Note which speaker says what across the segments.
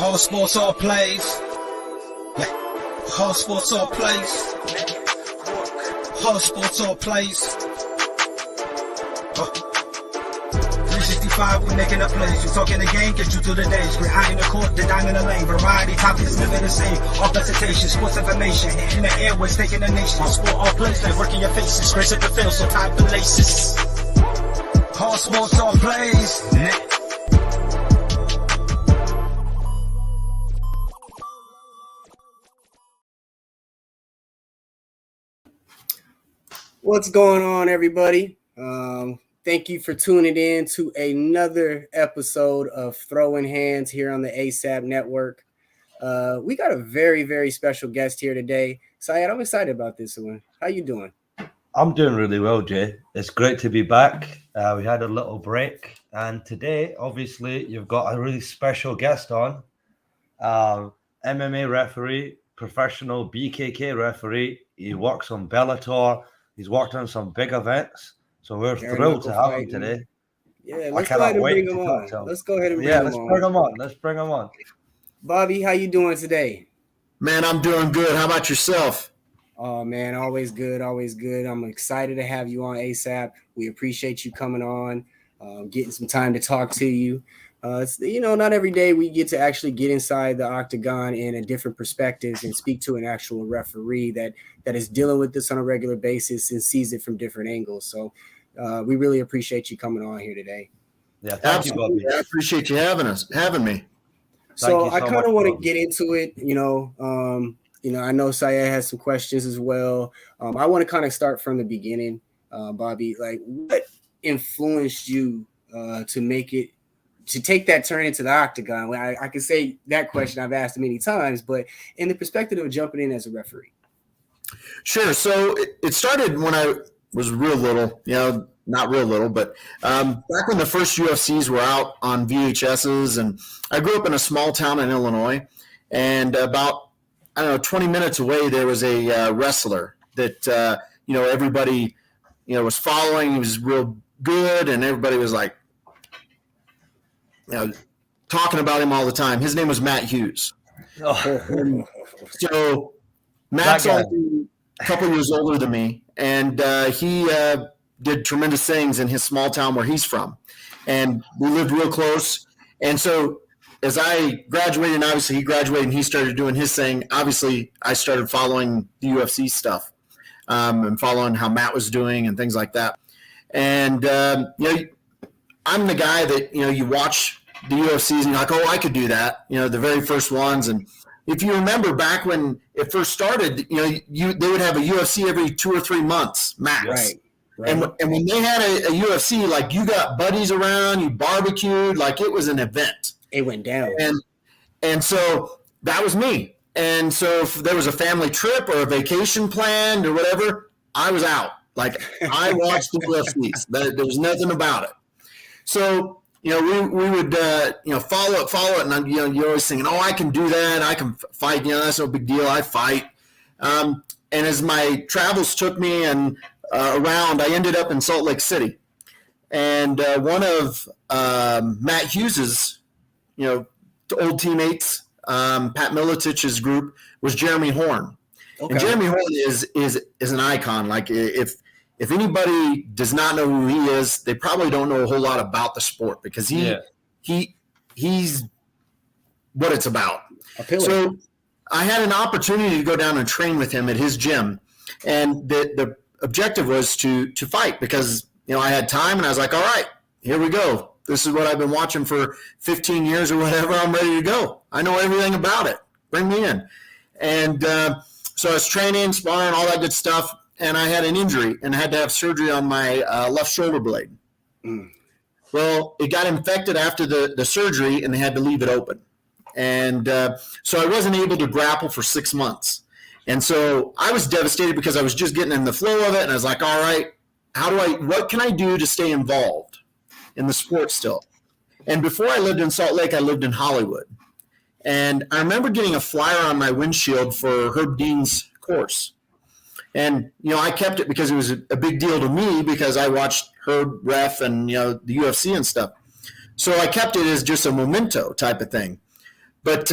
Speaker 1: Whole sports all plays. Yeah. Whole sports all plays. Whole sports all plays. 365, we making up plays. You talking the game, get you to the days. We're high in the court, the dime in the lane. Variety topics living the same. All presentation, sports information. Hitting the airways, taking the nation. Sport all plays, like working your faces. Grace at the field, so tie the laces. Whole sports all plays. Yeah.
Speaker 2: What's going on, everybody? Thank you for tuning in to another episode of Throwing Hands here on the ASAP Network. We got a very, very special guest here today. Syed, I'm excited about this one. How you doing?
Speaker 3: I'm doing really well, Jay. It's great to be back. We had a little break, and today, obviously, you've got a really special guest on. MMA referee, professional BKK referee. He works on Bellator. He's worked on some big events, so we're thrilled to have him today.
Speaker 2: Yeah, let's go ahead and bring him on. Let's go ahead and bring him on.
Speaker 3: Let's bring him on. Let's bring him on.
Speaker 2: Bobby, how you doing today?
Speaker 4: Man, I'm doing good. How about yourself?
Speaker 2: Oh, man, always good, always good. I'm excited to have you on ASAP. We appreciate you coming on, getting some time to talk to you. It's, not every day we get to actually get inside the octagon in a different perspectives and speak to an actual referee that is dealing with this on a regular basis and sees it from different angles. So we really appreciate you coming on here today.
Speaker 3: Yeah,
Speaker 4: absolutely. I appreciate you having me.
Speaker 2: So I kind of want to get into it. I know Syed has some questions as well. I want to kind of start from the beginning, Bobby. Like, what influenced you to take that turn into the octagon? I can say that question I've asked many times, but in the perspective of jumping in as a referee.
Speaker 4: Sure. So it started when I was real little, not real little, but back when the first UFCs were out on VHSs, and I grew up in a small town in Illinois, and about, 20 minutes away, there was a wrestler that, everybody, was following. He was real good, and everybody was like, talking about him all the time. His name was Matt Hughes.
Speaker 3: Oh.
Speaker 4: So Matt's only a couple years older than me, and he did tremendous things in his small town where he's from. And we lived real close. And so as I graduated, and obviously he graduated and he started doing his thing, obviously I started following the UFC stuff and following how Matt was doing and things like that. And, I'm the guy that, you watch the UFCs and you're like, oh, I could do that, the very first ones. And if you remember back when it first started, they would have a UFC every 2 or 3 months max.
Speaker 2: Right.
Speaker 4: And when they had a UFC, like, you got buddies around, you barbecued, like it was an event.
Speaker 2: It went down.
Speaker 4: And so that was me. And so if there was a family trip or a vacation planned or whatever, I was out. Like, I watched the UFCs. There was nothing about it. So, we would, follow it. And, you're always thinking, oh, I can do that. I can fight. That's no big deal. I fight. And as my travels took me and around, I ended up in Salt Lake City. And one of Matt Hughes's, old teammates, Pat Militich's group, was Jeremy Horn. Okay. And Jeremy Horn is an icon. Like, if anybody does not know who he is, they probably don't know a whole lot about the sport, because he's what it's about. So I had an opportunity to go down and train with him at his gym, and the objective was to fight, because I had time, and I was like, all right, here we go. This is what I've been watching for 15 years or whatever. I'm ready to go. I know everything about it. Bring me in. And so I was training, sparring, all that good stuff. And I had an injury and had to have surgery on my left shoulder blade. Well, it got infected after the surgery, and they had to leave it open. And so I wasn't able to grapple for 6 months. And so I was devastated, because I was just getting in the flow of it. And I was like, all right, what can I do to stay involved in the sport still? And before I lived in Salt Lake, I lived in Hollywood. And I remember getting a flyer on my windshield for Herb Dean's course. And, I kept it because it was a big deal to me, because I watched Herb ref and, the UFC and stuff. So I kept it as just a memento type of thing. But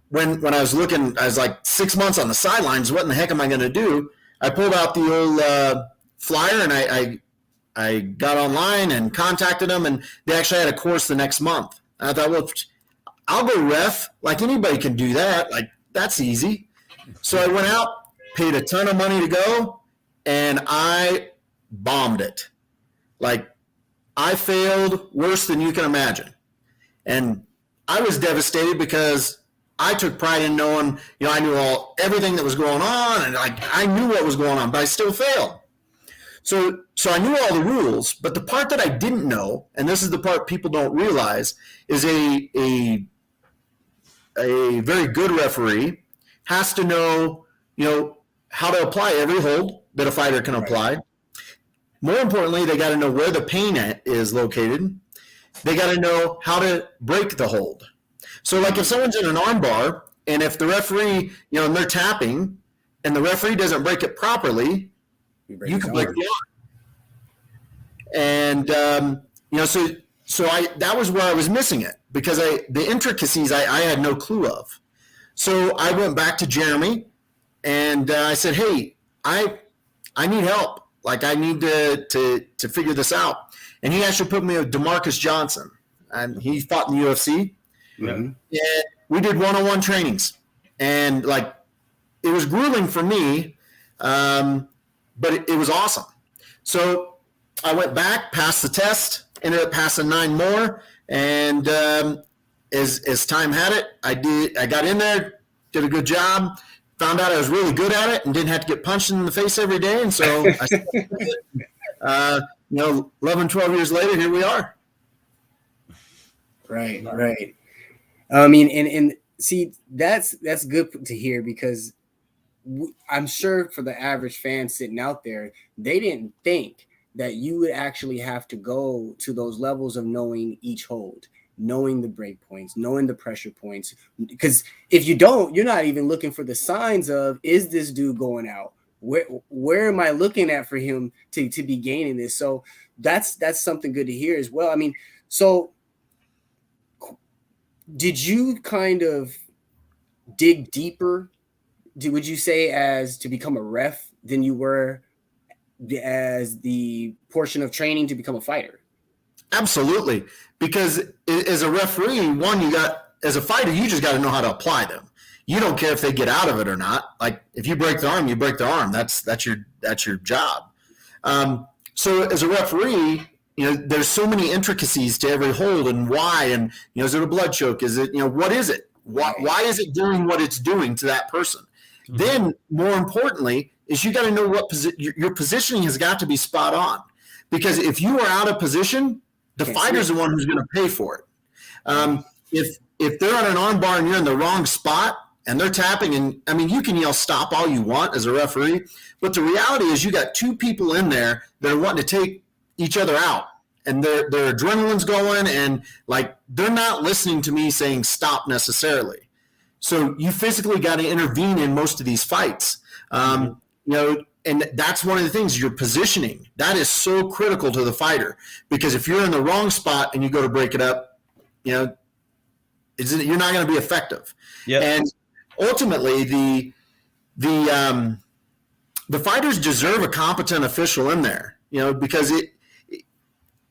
Speaker 4: when I was looking, I was like 6 months on the sidelines. What in the heck am I going to do? I pulled out the old flyer and I got online and contacted them, and they actually had a course the next month. And I thought, well, I'll go ref. Like anybody can do that. Like that's easy. So I went out, paid a ton of money to go, and I bombed it. Like I failed worse than you can imagine. And I was devastated because I took pride in knowing, I knew everything that was going on, and like I knew what was going on, but I still failed. So I knew all the rules, but the part that I didn't know, and this is the part people don't realize, is a very good referee has to know, how to apply every hold that a fighter can apply. More importantly, they got to know where the pain is located. They got to know how to break the hold. So like if someone's in an arm bar, and if the referee, and they're tapping, and the referee doesn't break it properly, you can break the arm. And, so that was where I was missing it, because the intricacies I had no clue of. So I went back to Jeremy and I said, hey, I need help. Like I need to figure this out. And he actually put me with DeMarcus Johnson, and he fought in the UFC.
Speaker 3: Yeah.
Speaker 4: And we did one-on-one trainings, and like it was grueling for me, but it was awesome. So I went back, passed the test, ended up passing 9 more, and as time had it, I got in there, did a good job, found out I was really good at it, and didn't have to get punched in the face every day, and so I 11, 12 years later, here we are.
Speaker 2: Right. I mean, and see, that's good to hear, because I'm sure for the average fan sitting out there, they didn't think that you would actually have to go to those levels of knowing each hold, knowing the break points, knowing the pressure points. Because if you don't, you're not even looking for the signs of, is this dude going out? Where am I looking at for him to be gaining this? So that's something good to hear as well. I mean, so did you kind of dig deeper, would you say, as to become a ref than you were as the portion of training to become a fighter?
Speaker 4: Absolutely. Because as a referee, as a fighter, you just got to know how to apply them. You don't care if they get out of it or not. Like if you break the arm, you break the arm. That's your job. So as a referee, there's so many intricacies to every hold, and why, and is it a blood choke? Is it, what is it? Why is it doing what it's doing to that person? Mm-hmm. Then more importantly is you got to know what your positioning has got to be spot on, because if you are out of position, the fighter's the one who's going to pay for it. If they're on an arm bar and you're in the wrong spot and they're tapping, and I mean, you can yell stop all you want as a referee, but the reality is you got 2 people in there that are wanting to take each other out, and their adrenaline's going, and like they're not listening to me saying stop necessarily. So you physically got to intervene in most of these fights. And that's one of the things, your positioning. That is so critical to the fighter, because if you're in the wrong spot and you go to break it up, you're not going to be effective. Yeah. And ultimately, the fighters deserve a competent official in there, because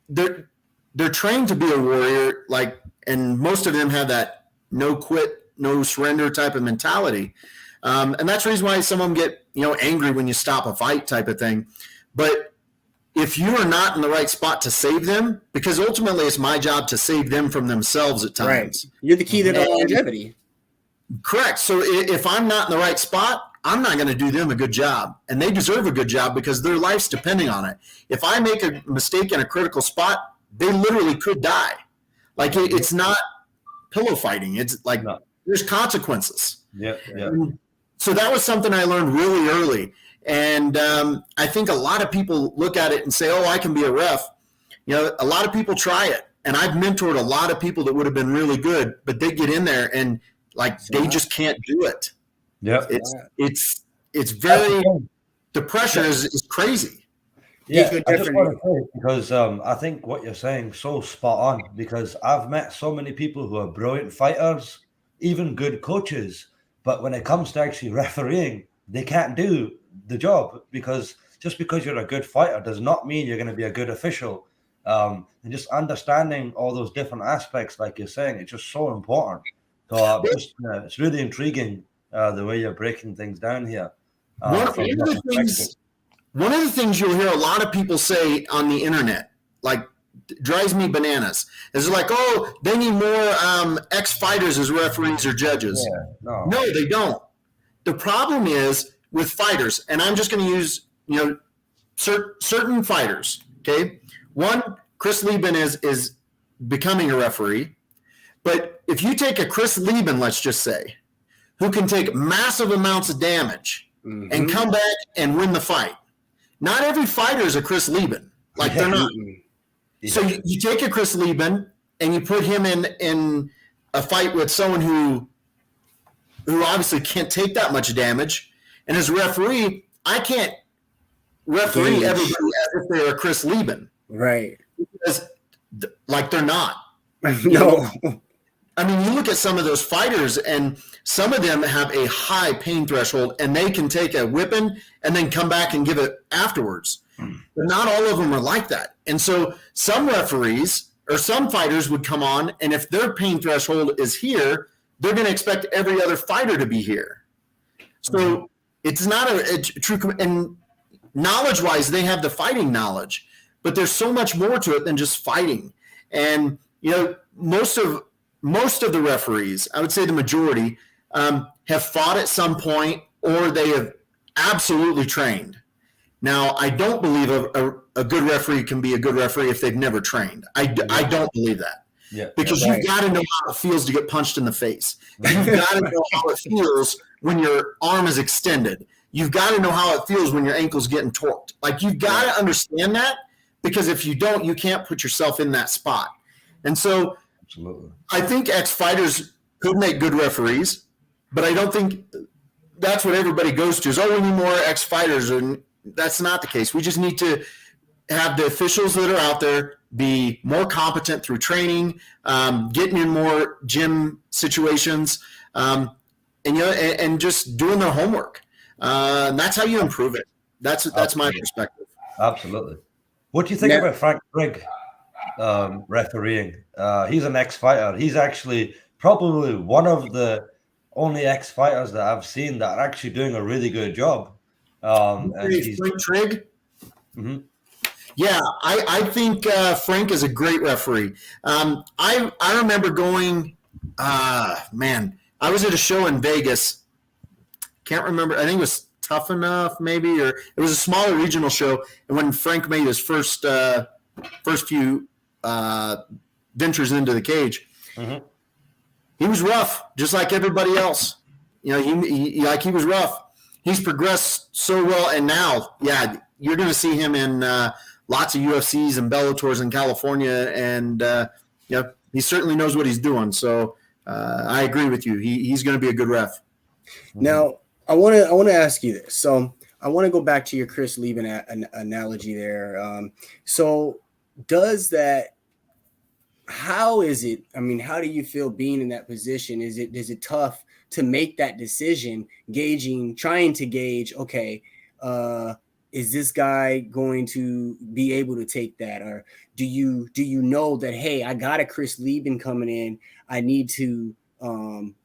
Speaker 4: they're trained to be a warrior, like, and most of them have that no quit, no surrender type of mentality. And that's the reason why some of them get, angry when you stop a fight type of thing. But if you are not in the right spot to save them, because ultimately it's my job to save them from themselves at times.
Speaker 2: Right. You're the key to their longevity.
Speaker 4: Correct. So if I'm not in the right spot, I'm not going to do them a good job. And they deserve a good job because their life's depending on it. If I make a mistake in a critical spot, they literally could die. Like it's not pillow fighting. It's like there's consequences.
Speaker 3: Yeah.
Speaker 4: So that was something I learned really early. And I think a lot of people look at it and say, oh, I can be a ref. A lot of people try it. And I've mentored a lot of people that would have been really good, but they get in there and they just can't do it.
Speaker 3: Yeah.
Speaker 4: It's very, the pressure is crazy.
Speaker 3: Yeah,
Speaker 2: could
Speaker 3: I just want
Speaker 2: definitely.
Speaker 3: to say because I think what you're saying is so spot on because I've met so many people who are brilliant fighters, even good coaches, but when it comes to actually refereeing, they can't do the job because just because you're a good fighter does not mean you're going to be a good official. And just understanding all those different aspects, like you're saying, it's just so important. So it's really intriguing the way you're breaking things down here from your perspective.
Speaker 4: One of the things you'll hear a lot of people say on the internet, like drives me bananas, is like, oh, they need more ex-fighters as referees or judges.
Speaker 3: Yeah,
Speaker 4: No, they don't. The problem is with fighters, and I'm just going to use certain fighters. Okay, one, Chris Lieben is becoming a referee, but if you take a Chris Lieben, let's just say, who can take massive amounts of damage and come back and win the fight. Not every fighter is a Chris Lieben. Like they're not.
Speaker 3: Yeah.
Speaker 4: So you take a Chris Lieben and you put him in a fight with someone who obviously can't take that much damage. And as a referee, I can't referee everybody as if they're a Chris Lieben.
Speaker 2: Right.
Speaker 4: Because like they're not.
Speaker 2: No.
Speaker 4: I mean, you look at some of those fighters, and some of them have a high pain threshold, and they can take a whipping and then come back and give it afterwards. But not all of them are like that. And so some referees or some fighters would come on, and if their pain threshold is here, they're going to expect every other fighter to be here. So it's not a true – and knowledge-wise, they have the fighting knowledge, but there's so much more to it than just fighting. And, most of the referees, I would say the majority, have fought at some point or they have absolutely trained. Now, I don't believe a good referee can be a good referee if they've never trained. I don't believe that.
Speaker 3: Yeah,
Speaker 4: because you've got to know how it feels to get punched in the face. You've got to know how it feels when your arm is extended. You've got to know how it feels when your ankle's getting torqued. Like, you've got to understand that, because if you don't, you can't put yourself in that spot. And so
Speaker 3: absolutely,
Speaker 4: I think ex-fighters could make good referees, but I don't think that's what everybody goes to is, oh, we need more ex-fighters. And that's not the case. We just need to have the officials that are out there be more competent through training, getting in more gym situations, and just doing their homework. And that's how you improve it. That's my perspective.
Speaker 3: Absolutely. What do you think about Frank Trigg refereeing? He's an ex-fighter. He's actually probably one of the only ex-fighters that I've seen that are actually doing a really good job.
Speaker 4: Frank Trigg? Mm-hmm. Yeah, I think Frank is a great referee. I remember going, I was at a show in Vegas. Can't remember. I think it was Tough Enough, maybe, or it was a smaller regional show. And when Frank made his first few ventures into the cage, he was rough, just like everybody else. He was rough. He's progressed so well, and now, you're going to see him in lots of UFCs and Bellators in California, and he certainly knows what he's doing. So I agree with you. He's going to be a good ref.
Speaker 2: Now, I want to ask you this. So I want to go back to your Chris Lieben analogy there. So does that? How is it? I mean, how do you feel being in that position? Is it tough to make that decision, trying to gauge? Okay, is this guy going to be able to take that, or do you know that, hey, I got a Chris Lieben coming in, I need to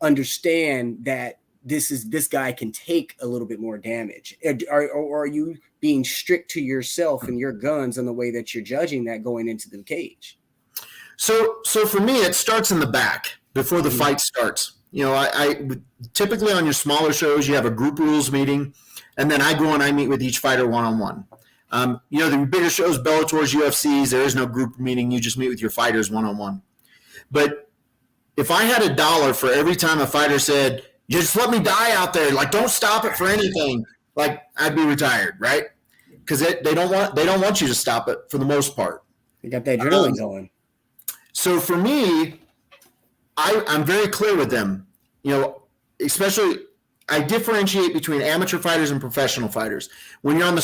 Speaker 2: understand that this guy can take a little bit more damage, or are you being strict to yourself and your guns on the way that you're judging that going into the cage?
Speaker 4: So for me, it starts in the back before the fight starts. I typically on your smaller shows, you have a group rules meeting, and then I go and I meet with each fighter one-on-one. The bigger shows, Bellators, UFCs, there is no group meeting. You just meet with your fighters one-on-one. But if I had $1 for every time a fighter said, just let me die out there, like, don't stop it for anything, like, I'd be retired, right? Because they don't want you to stop it for the most part.
Speaker 2: They got that adrenaline going.
Speaker 4: So for me, I'm very clear with them. Especially I differentiate between amateur fighters and professional fighters. When you're on the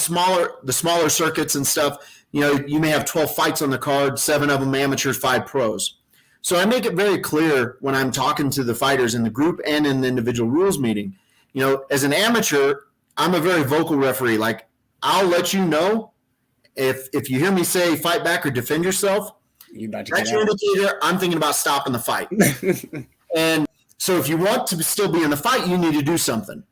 Speaker 4: smaller circuits and stuff, you may have 12 fights on the card, 7 of them amateurs, 5 pros. So I make it very clear when I'm talking to the fighters in the group and in the individual rules meeting, as an amateur, I'm a very vocal referee. Like, I'll let you know if you hear me say fight back or defend yourself, that's your indicator I'm thinking about stopping the fight. And so if you want to still be in the fight, you need to do something.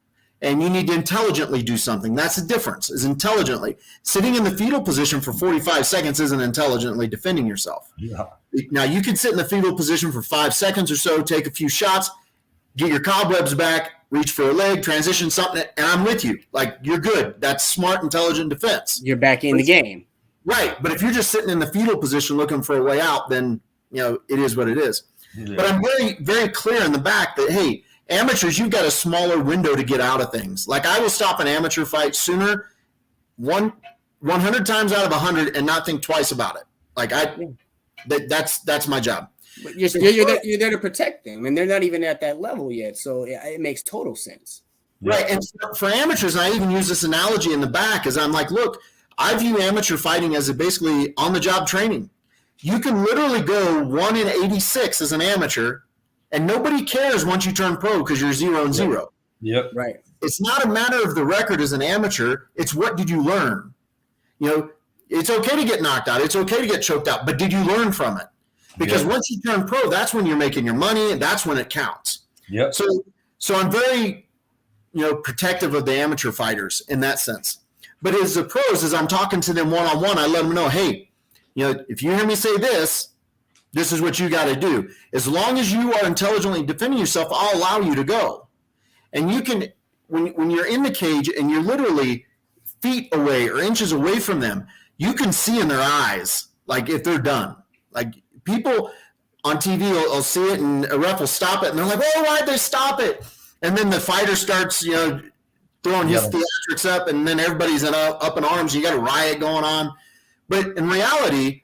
Speaker 4: And you need to intelligently do something. That's the difference, is intelligently. Sitting in the fetal position for 45 seconds isn't intelligently defending yourself.
Speaker 3: Yeah.
Speaker 4: Now, you can sit in the fetal position for 5 seconds or so, take a few shots, get your cobwebs back, reach for a leg, transition something, and I'm with you. Like, you're good. That's smart, intelligent defense.
Speaker 2: You're back in the game.
Speaker 4: Right. But if you're just sitting in the fetal position looking for a way out, then, it is what it is. Yeah. But I'm very, very clear in the back that, hey, amateurs, you've got a smaller window to get out of things. Like, I will stop an amateur fight sooner, 100 times out of 100, and not think twice about it. Like, that's my job.
Speaker 2: But you're there to protect them, and they're not even at that level yet. So it makes total sense.
Speaker 4: Right. And for amateurs, and I even use this analogy in the back, is I'm like, look, I view amateur fighting as basically on-the-job training. You can literally go 1 in 86 as an amateur, and nobody cares once you turn pro because you're 0-0.
Speaker 3: Yep.
Speaker 2: Right.
Speaker 4: It's not a matter of the record as an amateur. It's what did you learn? It's okay to get knocked out. It's okay to get choked out. But did you learn from it? Because once you turn pro, that's when you're making your money, and that's when it counts.
Speaker 3: Yep.
Speaker 4: So I'm very, protective of the amateur fighters in that sense. But as the pros, as I'm talking to them one-on-one, I let them know, hey, if you hear me say this is what you got to do. As long as you are intelligently defending yourself, I'll allow you to go. And you can, when you're in the cage and you're literally feet away or inches away from them, you can see in their eyes, like, if they're done. Like, people on TV will see it, and a ref will stop it, and they're like, oh, why'd they stop it? And then the fighter starts, throwing his theatrics up, and then everybody's up in arms. You got a riot going on. But in reality,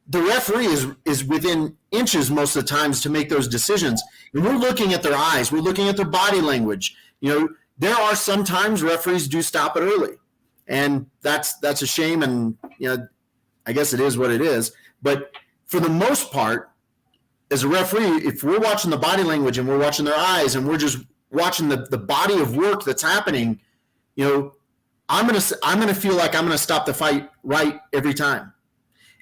Speaker 4: the referee is within inches most of the times to make those decisions. And we're looking at their eyes. We're looking at their body language. There are sometimes referees do stop it early. And that's a shame. And, I guess it is what it is. But for the most part, as a referee, if we're watching the body language and we're watching their eyes and we're just watching the body of work that's happening, I'm gonna feel like I'm gonna stop the fight right every time.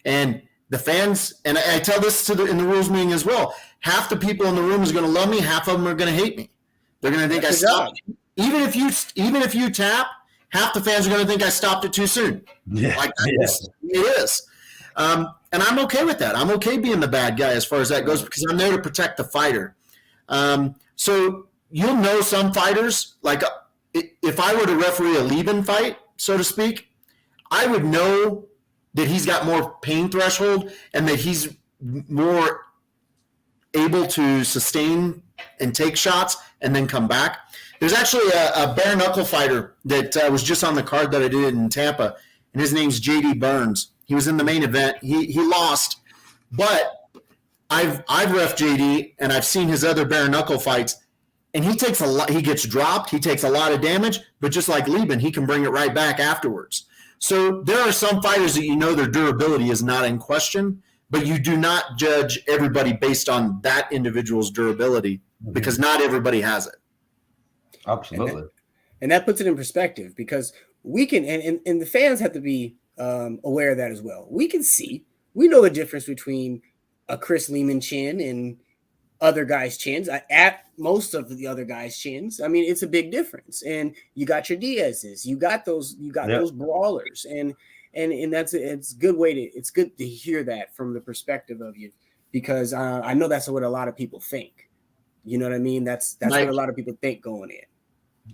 Speaker 4: And the fans, and I tell this in the rules meeting as well, half the people in the room is gonna love me, half of them are gonna hate me. They're gonna think I stopped. Even if you tap, half the fans are gonna think I stopped it too soon.
Speaker 3: Yeah,
Speaker 4: it is. And I'm okay with that. I'm okay being the bad guy as far as that goes, because I'm there to protect the fighter. So you'll know some fighters, like if I were to referee a leave-in fight, so to speak, I would know that he's got more pain threshold and that he's more able to sustain and take shots and then come back. There's actually a bare knuckle fighter that was just on the card that I did in Tampa, and his name's JD Burns. He was in the main event. He lost, but I've ref JD, and I've seen his other bare knuckle fights, and he takes a lot. He gets dropped. He takes a lot of damage, but just like Lieben, he can bring it right back afterwards. So there are some fighters that their durability is not in question, but you do not judge everybody based on that individual's durability, because not everybody has it.
Speaker 3: Absolutely.
Speaker 2: And that puts it in perspective, because we can, and the fans have to be aware of that as well. We know the difference between a Chris Lehman chin and other guys' chins, at most of the other guys' chins. I mean, it's a big difference. And you got your Diaz's, you got those brawlers, and it's good to hear that from the perspective of you, because I know that's what a lot of people think. You know what I mean? That's what a lot of people think going in.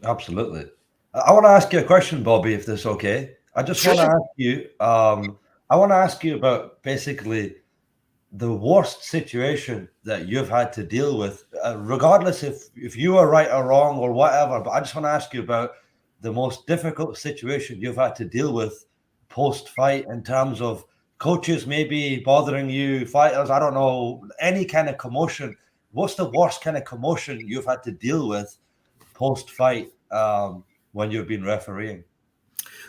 Speaker 3: Absolutely. I want to ask you a question, Bobby, if that's okay. I just want to ask you. I want to ask you about basically the worst situation that you've had to deal with, regardless if you are right or wrong or whatever. But I just want to ask you about the most difficult situation you've had to deal with post-fight, in terms of coaches maybe bothering you, fighters, I don't know, any kind of commotion. What's the worst kind of commotion you've had to deal with post-fight when you've been refereeing?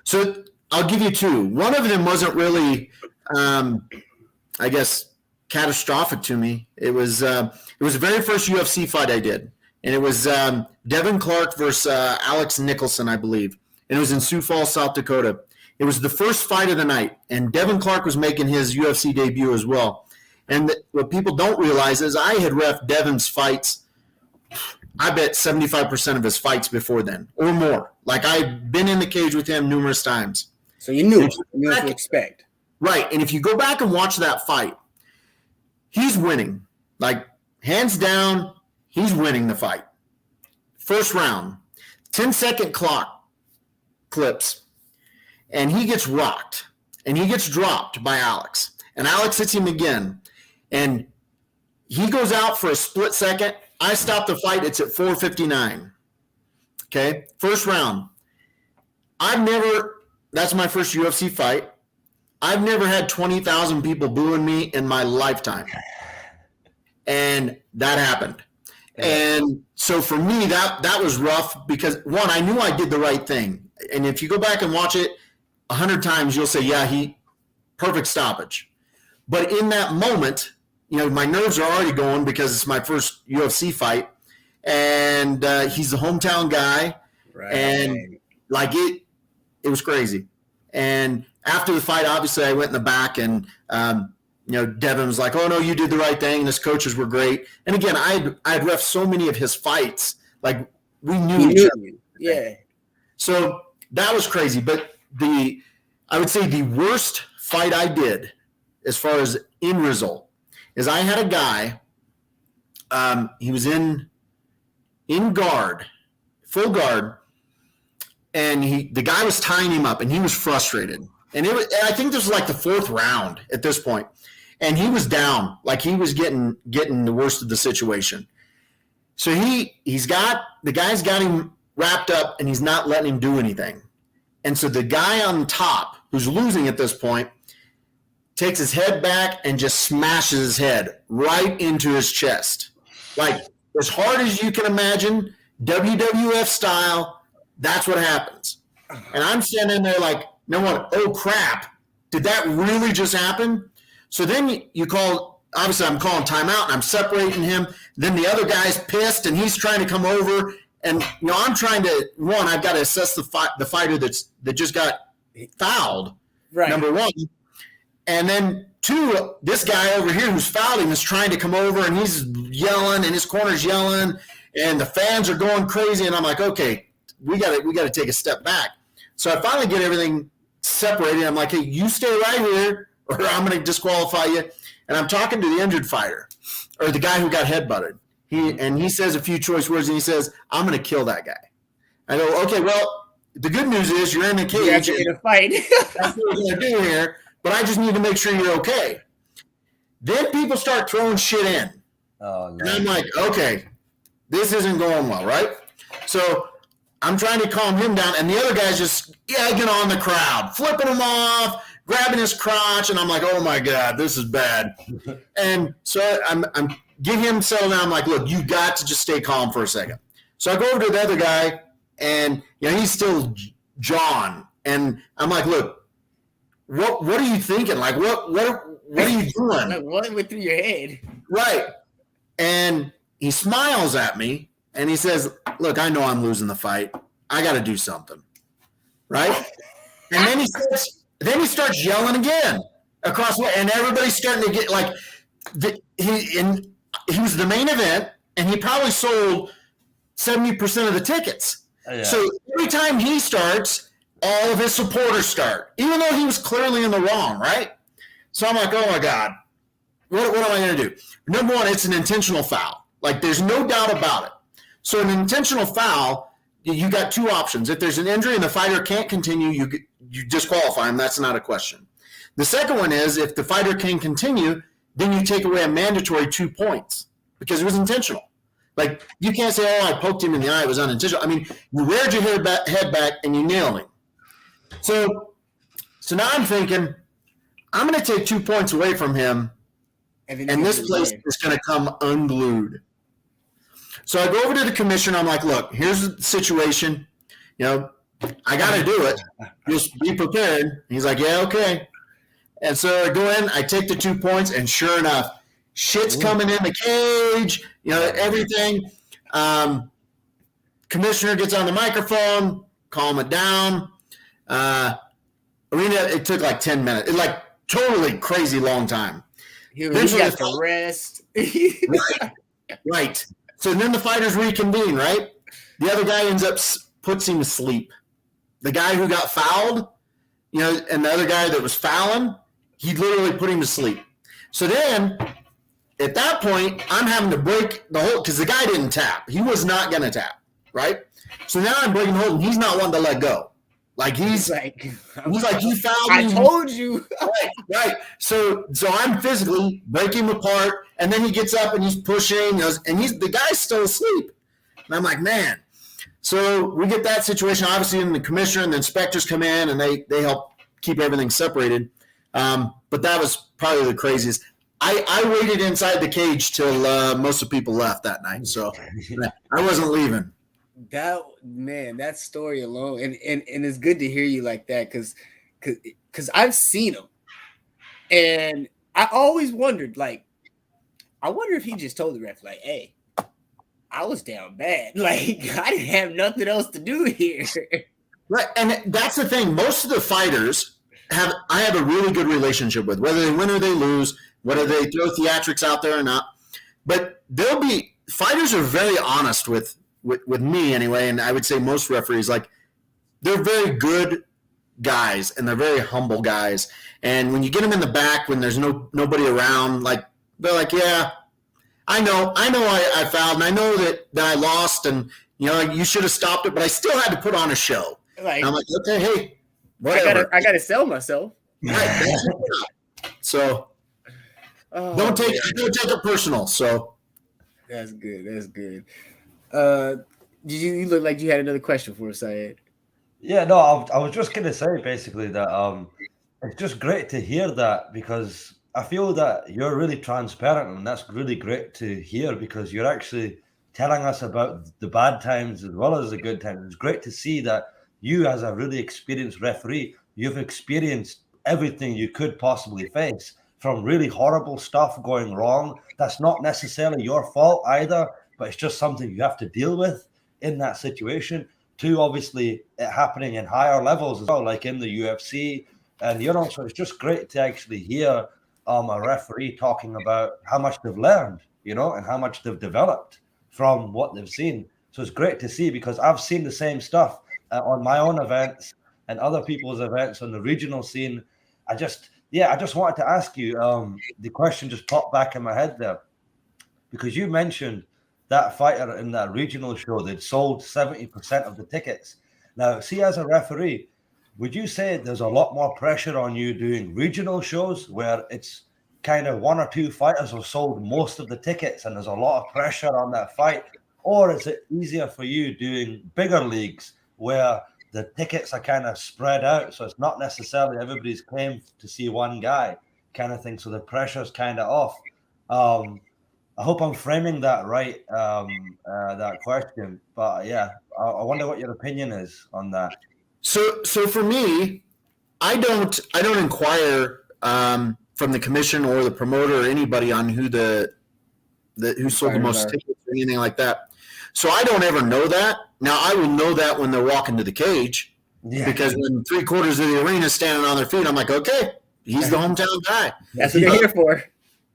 Speaker 4: So I'll give you two. One of them wasn't really, I guess, catastrophic to me. It was the very first UFC fight I did, and it was Devin Clark versus Alex Nicholson, I believe, and it was in Sioux Falls, South Dakota. It was the first fight of the night, and Devin Clark was making his UFC debut as well. And what people don't realize is I had ref Devin's fights, I bet 75% of his fights before then or more. Like, I've been in the cage with him numerous times.
Speaker 2: So you knew what to expect.
Speaker 4: Right. And if you go back and watch that fight, he's winning. Like, hands down, he's winning the fight. First round, 10-second clock clips, and he gets rocked, and he gets dropped by Alex. And Alex hits him again, and he goes out for a split second. I stop the fight. It's at 4:59. Okay, first round. That's my first UFC fight. I've never had 20,000 people booing me in my lifetime. And that happened. And so for me, that was rough because, one, I knew I did the right thing. And if you go back and watch it 100 times, you'll say, yeah, perfect stoppage. But in that moment, my nerves are already going because it's my first UFC fight. And he's the hometown guy. Right. And it was crazy. And after the fight, obviously, I went in the back and, Devin was like, oh, no, you did the right thing. And his coaches were great. And again, I'd ref so many of his fights. Like, we knew each other.
Speaker 2: Yeah.
Speaker 4: So that was crazy. But I would say the worst fight I did as far as end result is I had a guy, he was in guard, full guard, and the guy was tying him up, and he was frustrated. And I think this was like the fourth round at this point, and he was down, like he was getting the worst of the situation. So the guy's got him wrapped up, and he's not letting him do anything. And so the guy on top, who's losing at this point, takes his head back and just smashes his head right into his chest. Like, as hard as you can imagine, WWF style, that's what happens. And I'm standing there like, no one, oh crap, did that really just happen? So then you call, obviously I'm calling timeout and I'm separating him. Then the other guy's pissed and he's trying to come over. And, I'm trying to, one, I've got to assess the fighter that just got fouled, right, number one. And then two, this guy over here who's fouled him is trying to come over and he's yelling and his corner's yelling and the fans are going crazy. And I'm like, okay, we got to take a step back. So I finally get everything separated. I'm like, hey, you stay right here or I'm going to disqualify you. And I'm talking to the injured fighter or the guy who got headbutted. He says a few choice words and he says, I'm going to kill that guy. I go, okay, well, the good news is you're in the cage.
Speaker 2: You have to get a fight.
Speaker 4: That's what we're going to do here. But I just need to make sure you're okay. Then people start throwing shit in. Oh, no. And I'm like, okay, this isn't going well, right? So I'm trying to calm him down, and the other guy's just egging on the crowd, flipping him off, grabbing his crotch, and I'm like, oh, my God, this is bad. And so I'm getting him settled down. I'm like, look, you got to just stay calm for a second. So I go over to the other guy, and he's still John. And I'm like, look, what are you thinking? Like, what are you doing?
Speaker 2: What went through your head?
Speaker 4: Right. And he smiles at me and he says, look, I know I'm losing the fight. I got to do something. Right. And then he starts yelling again across the way. And everybody's starting to get like, he was the main event and he probably sold 70% of the tickets. Yeah. So every time he starts, all of his supporters start, even though he was clearly in the wrong, right? So I'm like, oh, my God, what am I going to do? Number one, it's an intentional foul. Like, there's no doubt about it. So an intentional foul, you got two options. If there's an injury and the fighter can't continue, you disqualify him. That's not a question. The second one is if the fighter can continue, then you take away a mandatory 2 points because it was intentional. Like, you can't say, oh, I poked him in the eye. It was unintentional. I mean, you reared your head back and you nailed him. So now I'm thinking, I'm going to take 2 points away from him, and this place is going to come unglued. So I go over to the commissioner. I'm like, look, here's the situation. You know, I got to do it. Just be prepared. He's like, yeah, okay. And so I go in, I take the 2 points, and sure enough, shit's coming in the cage, you know, everything. Commissioner gets on the microphone, calm it down. Arena, it took like 10 minutes. It like totally crazy long time.
Speaker 2: He got to rest.
Speaker 4: Right. So then the fighters reconvene, right? The other guy puts him to sleep. The guy who got fouled, you know, and the other guy that was fouling, he literally put him to sleep. So then, at that point, I'm having to break the hold because the guy didn't tap. He was not going to tap, right? So now I'm breaking the hold, and he's not wanting to let go. Like he's like he fouled me.
Speaker 2: I told you.
Speaker 4: Right. So I'm physically breaking him apart, and then he gets up and he's pushing, and the guy's still asleep. And I'm like, man. So we get that situation, obviously, and the commissioner and the inspectors come in, and they help keep everything separated. But that was probably the craziest. I waited inside the cage till most of the people left that night, so I wasn't leaving.
Speaker 2: That story alone, and it's good to hear you like that because I've seen him, and I always wondered, like, I wonder if he just told the ref, like, hey, I was down bad. Like, I didn't have nothing else to do here.
Speaker 4: Right, and that's the thing. Most of the fighters I have a really good relationship with, whether they win or they lose, whether they throw theatrics out there or not. But fighters are very honest with me anyway, and I would say most referees, like, they're very good guys and they're very humble guys. And when you get them in the back when there's nobody around, like, they're like, yeah, I know I fouled, and I know that I lost, and you know you should have stopped it, but I still had to put on a show. Like, and I'm like, okay, hey, whatever.
Speaker 2: I gotta sell myself.
Speaker 4: Right. So don't take it personal. So
Speaker 2: that's good. That's good. You look like you had another question for us, Syed?
Speaker 3: Yeah, no, I was just gonna say basically that it's just great to hear that, because I feel that you're really transparent, and that's really great to hear, because you're actually telling us about the bad times as well as the good times. It's great to see that you, as a really experienced referee, you've experienced everything you could possibly face, from really horrible stuff going wrong. That's not necessarily your fault either, but it's just something you have to deal with in that situation, to obviously it happening in higher levels as well, like in the UFC. And, you know, so it's just great to actually hear a referee talking about how much they've learned, you know, and how much they've developed from what they've seen. So it's great to see, because I've seen the same stuff on my own events and other people's events on the regional scene. I just wanted to ask you, the question just popped back in my head there, because you mentioned that fighter in that regional show that sold 70% of the tickets. Now, see, as a referee, would you say there's a lot more pressure on you doing regional shows where it's kind of one or two fighters have sold most of the tickets and there's a lot of pressure on that fight? Or is it easier for you doing bigger leagues where the tickets are kind of spread out, so it's not necessarily everybody's claim to see one guy kind of thing, so the pressure's kind of off? I hope I'm framing that right, that question. But yeah, I wonder what your opinion is on that.
Speaker 4: So for me, I don't inquire from the commission or the promoter or anybody on who sold the most tickets or anything like that. So I don't ever know that. Now I will know that when they're walking to the cage, because when 3/4 of the arena is standing on their feet, I'm like, okay, he's the hometown guy.
Speaker 2: That's what you're here for,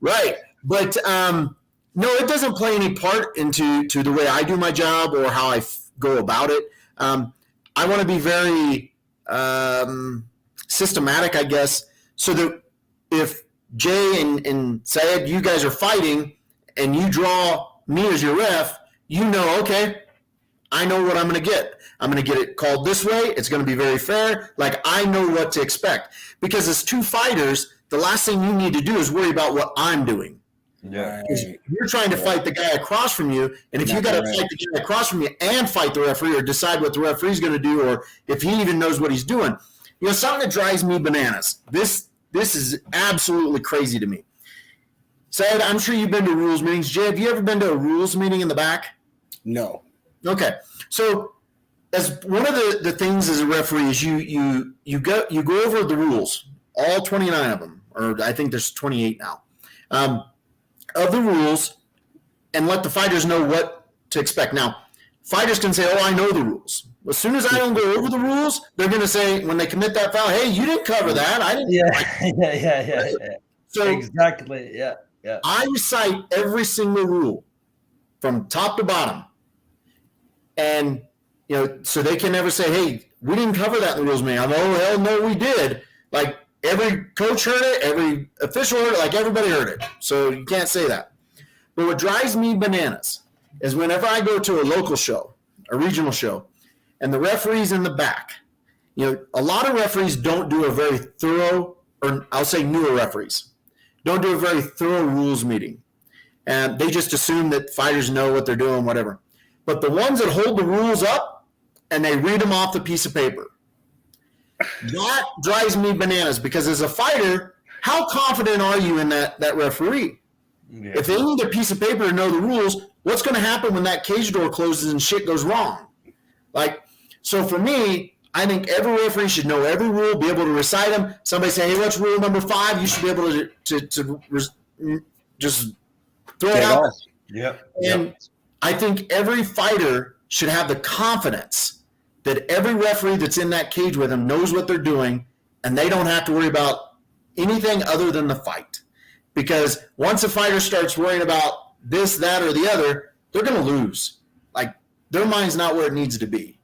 Speaker 4: right? But no, it doesn't play any part into the way I do my job or how I go about it. I want to be very systematic, I guess, so that if Jay and Syed, you guys are fighting and you draw me as your ref, you know, okay, I know what I'm going to get. I'm going to get it called this way. It's going to be very fair. Like, I know what to expect. Because as two fighters, the last thing you need to do is worry about what I'm doing.
Speaker 3: Yeah.
Speaker 4: You're trying to fight the guy across from you, and if you got to fight the guy across from you and fight the referee or decide what the referee's going to do, or if he even knows what he's doing, you know, something that drives me bananas. This is absolutely crazy to me. Syed, I'm sure you've been to rules meetings. Jay, have you ever been to a rules meeting in the back?
Speaker 2: No.
Speaker 4: Okay. So as one of the things as a referee is you go over the rules, all 29 of them, or I think there's 28 now, of the rules, and let the fighters know what to expect. Now, fighters can say, "Oh, I know the rules." As soon as I don't go over the rules, they're going to say when they commit that foul, "Hey, you didn't cover that. I didn't."
Speaker 3: Yeah.
Speaker 4: So
Speaker 3: exactly. Yeah.
Speaker 4: I recite every single rule from top to bottom, and so they can never say, "Hey, we didn't cover that in the rules, man." Oh, hell no, we did. Like every coach heard it, every official heard it, like everybody heard it. So you can't say that. But what drives me bananas is whenever I go to a local show, a regional show, and the referee's in the back. A lot of referees don't do a very thorough, or I'll say newer referees, don't do a very thorough rules meeting. And they just assume that fighters know what they're doing, whatever. But the ones that hold the rules up and they read them off the piece of paper, that drives me bananas, because as a fighter, how confident are you in that referee? Yeah. If they need a piece of paper to know the rules, what's going to happen when that cage door closes and shit goes wrong? So for me, I think every referee should know every rule, be able to recite them. Somebody say, "Hey, what's rule number 5?" You should be able to just throw it out.
Speaker 3: Yep.
Speaker 4: And I think every fighter should have the confidence that every referee that's in that cage with them knows what they're doing, and they don't have to worry about anything other than the fight. Because once a fighter starts worrying about this, that, or the other, they're going to lose. Like, their mind's not where it needs to be.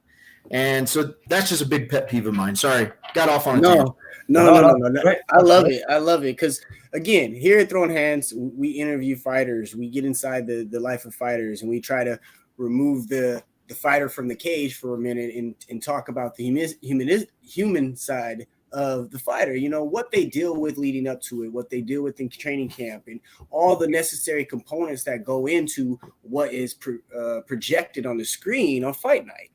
Speaker 4: And so that's just a big pet peeve of mine. Sorry, got off on a tangent.
Speaker 2: No. I love it. I love it because, again, here at Throwing Hands, we interview fighters. We get inside the life of fighters, and we try to remove the fighter from the cage for a minute and talk about the human side of the fighter, what they deal with leading up to it, what they deal with in training camp, and all the necessary components that go into what is projected on the screen on fight night.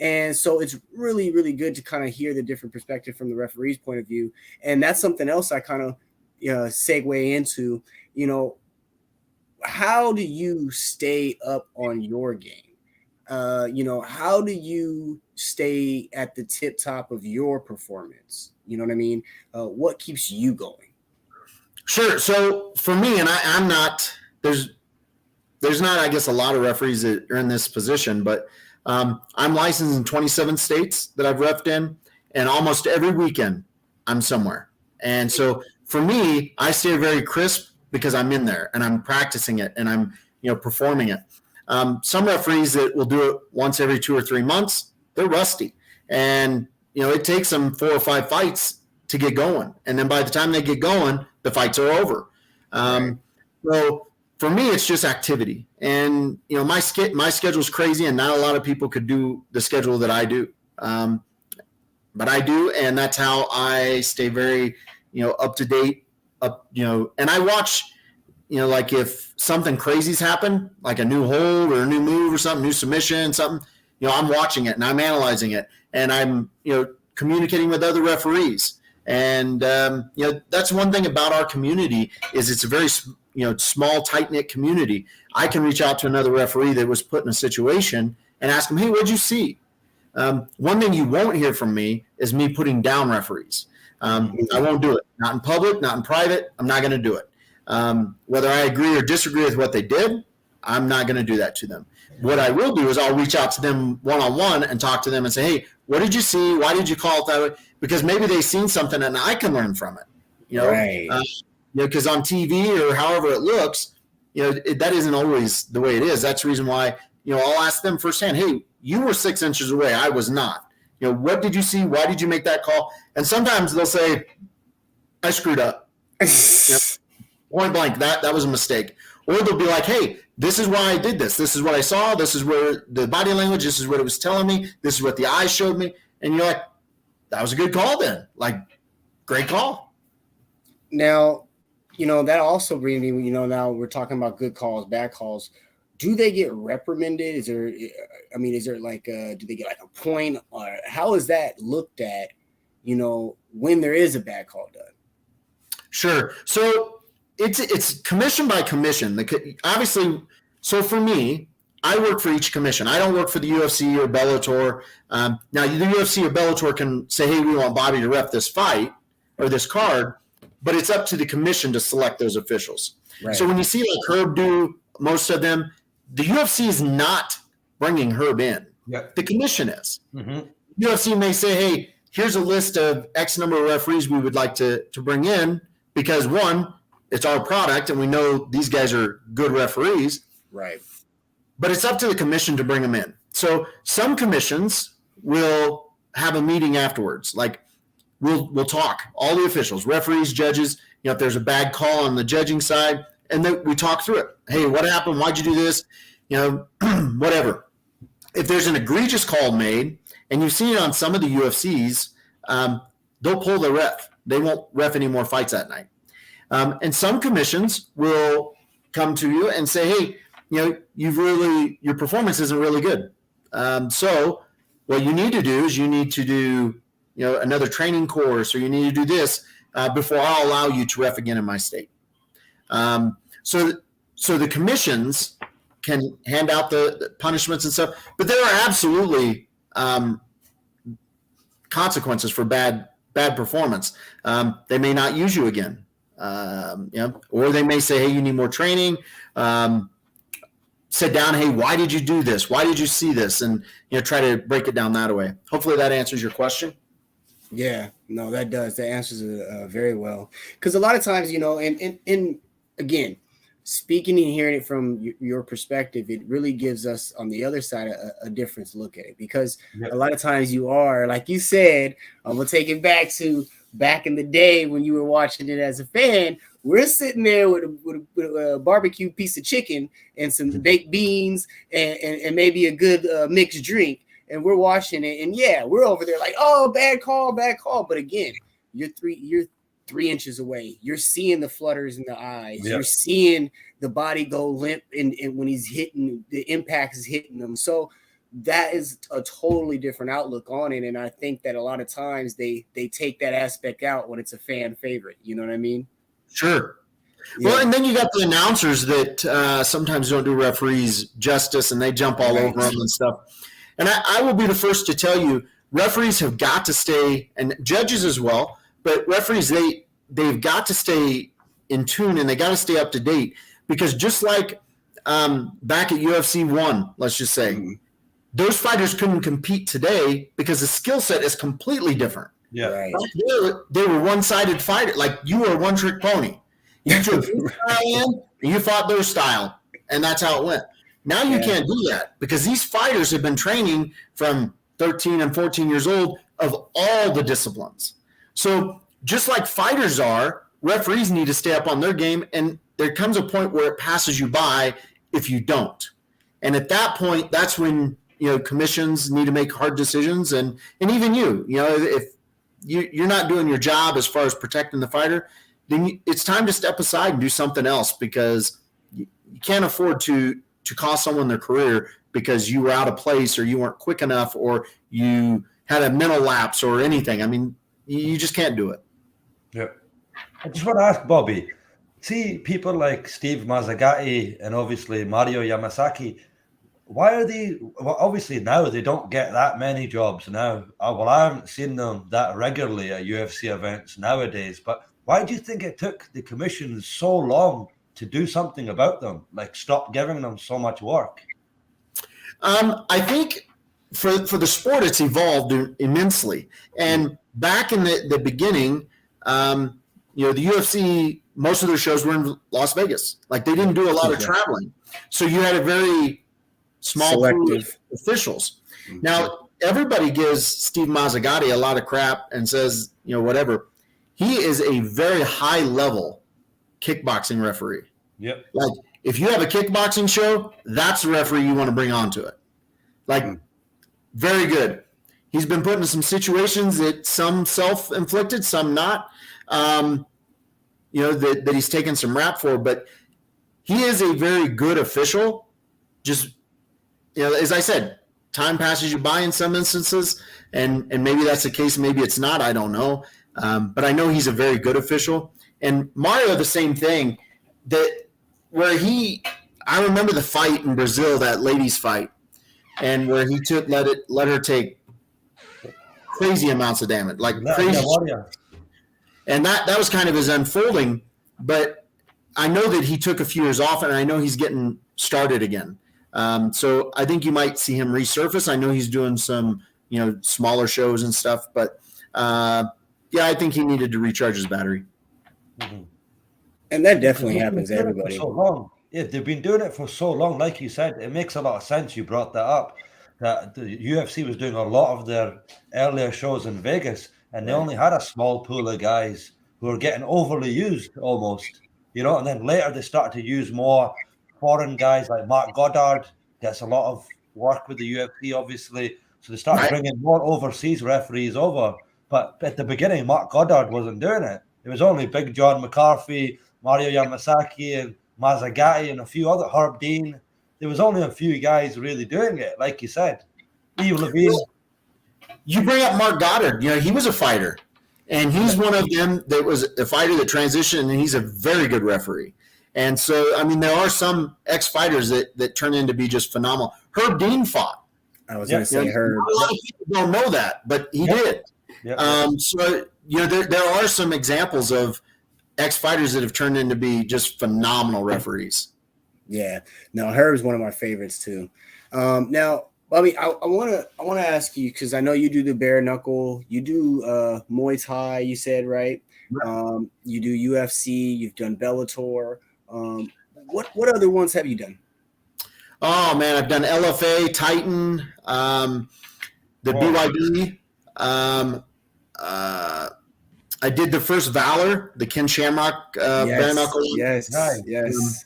Speaker 2: And so it's really, really good to kind of hear the different perspective from the referee's point of view. And that's something else I kind of segue into, how do you stay up on your game? How do you stay at the tip top of your performance? You know what I mean? What keeps you going?
Speaker 4: Sure. So for me, and I'm not, there's not, I guess, a lot of referees that are in this position, but I'm licensed in 27 states that I've reffed in, and almost every weekend I'm somewhere. And so for me, I stay very crisp because I'm in there and I'm practicing it and I'm, performing it. Some referees that will do it once every 2 or 3 months, they're rusty. And, it takes them 4 or 5 fights to get going. And then by the time they get going, the fights are over. So for me, it's just activity. And, my schedule is crazy, and not a lot of people could do the schedule that I do. But I do, and that's how I stay very, up to date. And I watch, like if something crazy's happened, like a new hold or a new move or something, new submission, something, I'm watching it and I'm analyzing it, and I'm, communicating with other referees. And, that's one thing about our community is it's a very, small, tight-knit community. I can reach out to another referee that was put in a situation and ask them, "Hey, what'd you see?" One thing you won't hear from me is me putting down referees. I won't do it. Not in public, not in private. I'm not going to do it. Whether I agree or disagree with what they did, I'm not going to do that to them. What I will do is I'll reach out to them one-on-one and talk to them and say, "Hey, what did you see? Why did you call it that way?" Because maybe they've seen something and I can learn from it.
Speaker 2: Right.
Speaker 4: Because on TV or however it looks, that isn't always the way it is. That's the reason why, I'll ask them firsthand, "Hey, you were 6 inches away. I was not. What did you see? Why did you make that call?" And sometimes they'll say, "I screwed up." Point blank, that was a mistake. Or they'll be like, "Hey, this is why I did this. This is what I saw. This is where the body language, this is what it was telling me. This is what the eyes showed me." And you're like, "That was a good call then. Like, great call."
Speaker 2: Now, that also brings me, now we're talking about good calls, bad calls. Do they get reprimanded? Is there like, do they get like a point, or how is that looked at, when there is a bad call done?
Speaker 4: Sure. So it's commission by commission. Obviously, so for me, I work for each commission. I don't work for the UFC or Bellator. Now, the UFC or Bellator can say, hey, we want Bobby to ref this fight or this card, but it's up to the commission to select those officials. Right. So when you see like Herb do most of them, the UFC is not bringing Herb in.
Speaker 3: Yep.
Speaker 4: The commission is. Mm-hmm. UFC may say, hey, here's a list of X number of referees we would like to bring in because, one, it's our product and we know these guys are good referees.
Speaker 2: Right.
Speaker 4: But it's up to the commission to bring them in. So some commissions will have a meeting afterwards. Like we'll talk, all the officials, referees, judges, if there's a bad call on the judging side, and then we talk through it. Hey, what happened? Why'd you do this? Whatever. If there's an egregious call made, and you've seen it on some of the UFCs, they'll pull the ref. They won't ref any more fights that night. And some commissions will come to you and say, hey, your performance isn't really good. So what you need to do is you need to do, another training course, or you need to do this before I'll allow you to ref again in my state. So the commissions can hand out the punishments and stuff, but there are absolutely consequences for bad performance. They may not use you again, or they may say, hey, you need more training. Sit down, hey, why did you do this? Why did you see this? And try to break it down that way. Hopefully that answers your question.
Speaker 2: Yeah, no, that does. That answers it very well. Because a lot of times, and again, speaking and hearing it from your perspective, it really gives us on the other side a different look at it. Because a lot of times you are, like you said, I'm going to take it back in the day when you were watching it as a fan. We're sitting there with a barbecue piece of chicken and some baked beans and maybe a good mixed drink. And we're watching it, and we're over there like, oh, bad call. But again, you're 3 inches away. You're seeing the flutters in the eyes. Yep. You're seeing the body go limp, and when he's hitting, the impact is hitting them. So that is a totally different outlook on it. And I think that a lot of times they take that aspect out when it's a fan favorite. You know what I mean?
Speaker 4: Sure. Yeah. Well, and then you got the announcers that sometimes don't do referees justice, and they jump all over them and stuff. And I will be the first to tell you, referees have got to stay, and judges as well, but referees, they've got to stay in tune, and they got to stay up to date, because just like back at UFC 1, let's just say, those fighters couldn't compete today because the skill set is completely different.
Speaker 3: Yeah,
Speaker 2: right.
Speaker 4: They were one-sided fighter. Like, you were a one-trick pony. You took your style in, and you fought their style, and that's how it went. Now you can't do that, because these fighters have been training from 13 and 14 years old of all the disciplines. So just like fighters are, referees need to stay up on their game, and there comes a point where it passes you by if you don't. And at that point, that's when commissions need to make hard decisions, and even if you're not doing your job as far as protecting the fighter, then it's time to step aside and do something else, because you can't afford to cost someone their career because you were out of place, or you weren't quick enough, or you had a mental lapse or anything. I mean, you just can't do it.
Speaker 3: Yeah. I just want to ask Bobby, see people like Steve Mazzagatti and obviously Mario Yamasaki, why are they, well, obviously now they don't get that many jobs now. I haven't seen them that regularly at UFC events nowadays, but why do you think it took the commission so long to do something about them, like stop giving them so much work?
Speaker 4: I think for the sport, it's evolved immensely. And back in the beginning, the UFC, most of their shows were in Las Vegas. Like, they didn't do a lot of traveling. So you had a very small pool of officials. Mm-hmm. Now, everybody gives Steve Mazzagatti a lot of crap and says, whatever. He is a very high-level kickboxing referee.
Speaker 3: Yep.
Speaker 4: Like, if you have a kickboxing show, that's the referee you want to bring onto it. Like, very good. He's been put in some situations that some self-inflicted, some not, that he's taken some rap for, but he is a very good official. Just, as I said, time passes you by in some instances, and maybe that's the case, maybe it's not, I don't know. But I know he's a very good official. And Mario, the same thing, that where I remember the fight in Brazil, that ladies fight, and where he let her take crazy amounts of damage, like crazy. And that was kind of his unfolding. But I know that he took a few years off, and I know he's getting started again. So I think you might see him resurface. I know he's doing some, smaller shows and stuff, but I think he needed to recharge his battery.
Speaker 3: Mm-hmm.
Speaker 2: And that definitely happens to everybody.
Speaker 3: So long. Yeah, they've been doing it for so long. Like you said, it makes a lot of sense. You brought that up. That the UFC was doing a lot of their earlier shows in Vegas, and they only had a small pool of guys who were getting overly used almost, and then later they started to use more foreign guys like Mark Goddard. Gets a lot of work with the UFC, obviously. So they started bringing more overseas referees over. But at the beginning, Mark Goddard wasn't doing it. It was only Big John McCarthy, Mario Yamasaki, and Mazzagatti, and a few other, Herb Dean. There was only a few guys really doing it, like you said. Eve Levine.
Speaker 4: You bring up Mark Goddard. He was a fighter, and he's one of them that was a fighter that transitioned, and he's a very good referee. And so, there are some ex-fighters that turn into be just phenomenal. Herb Dean fought.
Speaker 2: I was going to say Herb.
Speaker 4: A lot of people don't know that, but he did. So, there are some examples of ex-fighters that have turned into be just phenomenal referees.
Speaker 2: Yeah. No, Herb's one of my favorites too. Now, Bobby, I want to ask you, because I know you do the bare knuckle, you do Muay Thai, you said, right? You do UFC, you've done Bellator. What other ones have you done?
Speaker 4: Oh man, I've done LFA, Titan, the BYD. I did the first Valor, the Ken Shamrock bare knuckle.
Speaker 2: Yes,
Speaker 3: nice.
Speaker 2: Yes.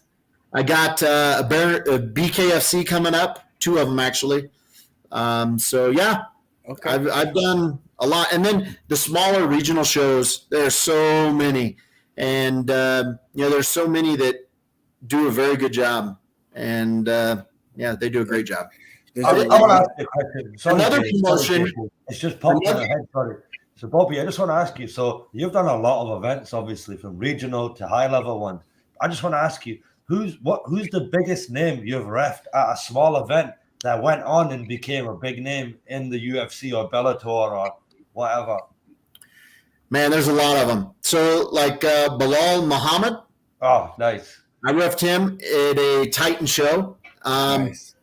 Speaker 4: I got a BKFC coming up, 2 of them actually. Okay. I've done a lot, and then the smaller regional shows. There's so many, and there's so many that do a very good job, and they do a great job.
Speaker 3: I want to ask you a question.
Speaker 4: Another promotion.
Speaker 3: It's just popped in my head. Sorry. So, Bobby, I just want to ask you. So, you've done a lot of events, obviously, from regional to high-level ones. I just want to ask you, who's the biggest name you've refed at a small event that went on and became a big name in the UFC or Bellator or whatever?
Speaker 4: Man, there's a lot of them. So, like Bilal Muhammad.
Speaker 3: Oh, nice.
Speaker 4: I refed him at a Titan show.
Speaker 2: Nice.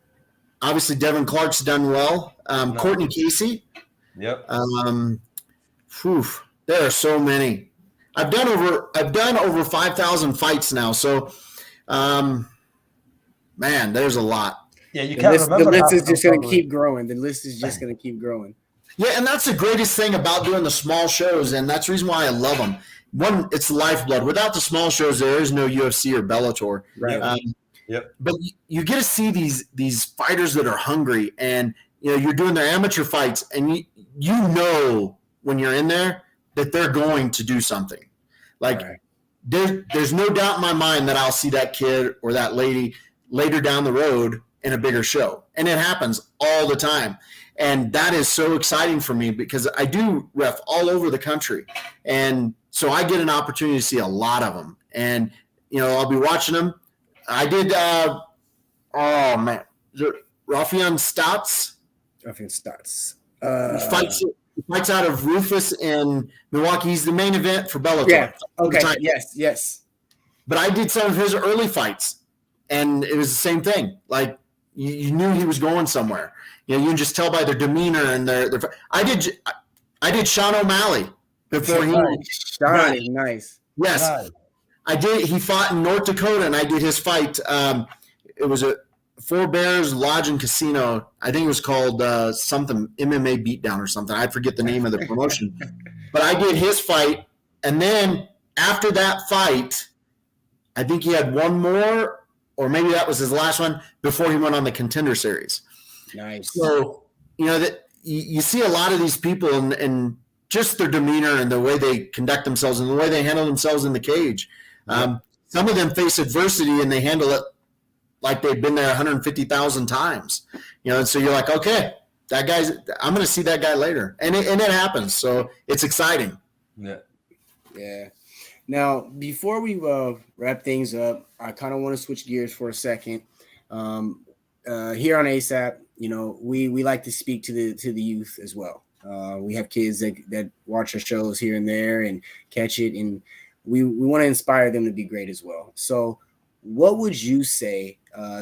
Speaker 4: Obviously, Devin Clark's done well. Courtney Casey.
Speaker 3: Yep.
Speaker 4: There are so many. I've done over 5,000 fights now. So, man, there's a lot.
Speaker 3: Yeah, you can't remember.
Speaker 2: The list is just going to keep growing. The list is just going to keep growing.
Speaker 4: Yeah, and that's the greatest thing about doing the small shows, and that's the reason why I love them. One, it's the lifeblood. Without the small shows, there is no UFC or Bellator.
Speaker 2: Right.
Speaker 3: Yep.
Speaker 4: But you get to see these fighters that are hungry, and you're doing their amateur fights, and you know when you're in there that they're going to do something. Like there's no doubt in my mind that I'll see that kid or that lady later down the road in a bigger show, and it happens all the time. And that is so exciting for me because I do ref all over the country, and so I get an opportunity to see a lot of them. And I'll be watching them. I did. Rafian Stotts. Fights out of Rufus in Milwaukee. He's the main event for Bellator.
Speaker 2: Yeah. Okay. Yes.
Speaker 4: But I did some of his early fights, and it was the same thing. Like you knew he was going somewhere. You can just tell by their demeanor and their. I did Sean O'Malley before he.
Speaker 2: Nice.
Speaker 4: Yes.
Speaker 3: Nice.
Speaker 4: I did. He fought in North Dakota, and I did his fight. It was a Four Bears Lodge and Casino. I think it was called something MMA Beatdown or something. I forget the name of the promotion. But I did his fight, and then after that fight, I think he had one more, or maybe that was his last one before he went on the Contender Series.
Speaker 2: Nice.
Speaker 4: So that you see a lot of these people and just their demeanor and the way they conduct themselves and the way they handle themselves in the cage. Some of them face adversity and they handle it like they've been there 150,000 times, and so you're like, okay, I'm going to see that guy later. And it happens. So it's exciting.
Speaker 2: Yeah. Now, before we wrap things up, I kind of want to switch gears for a second. Here on ASAP, we like to speak to the youth as well. We have kids that watch our shows here and there and catch it, and we want to inspire them to be great as well. So what would you say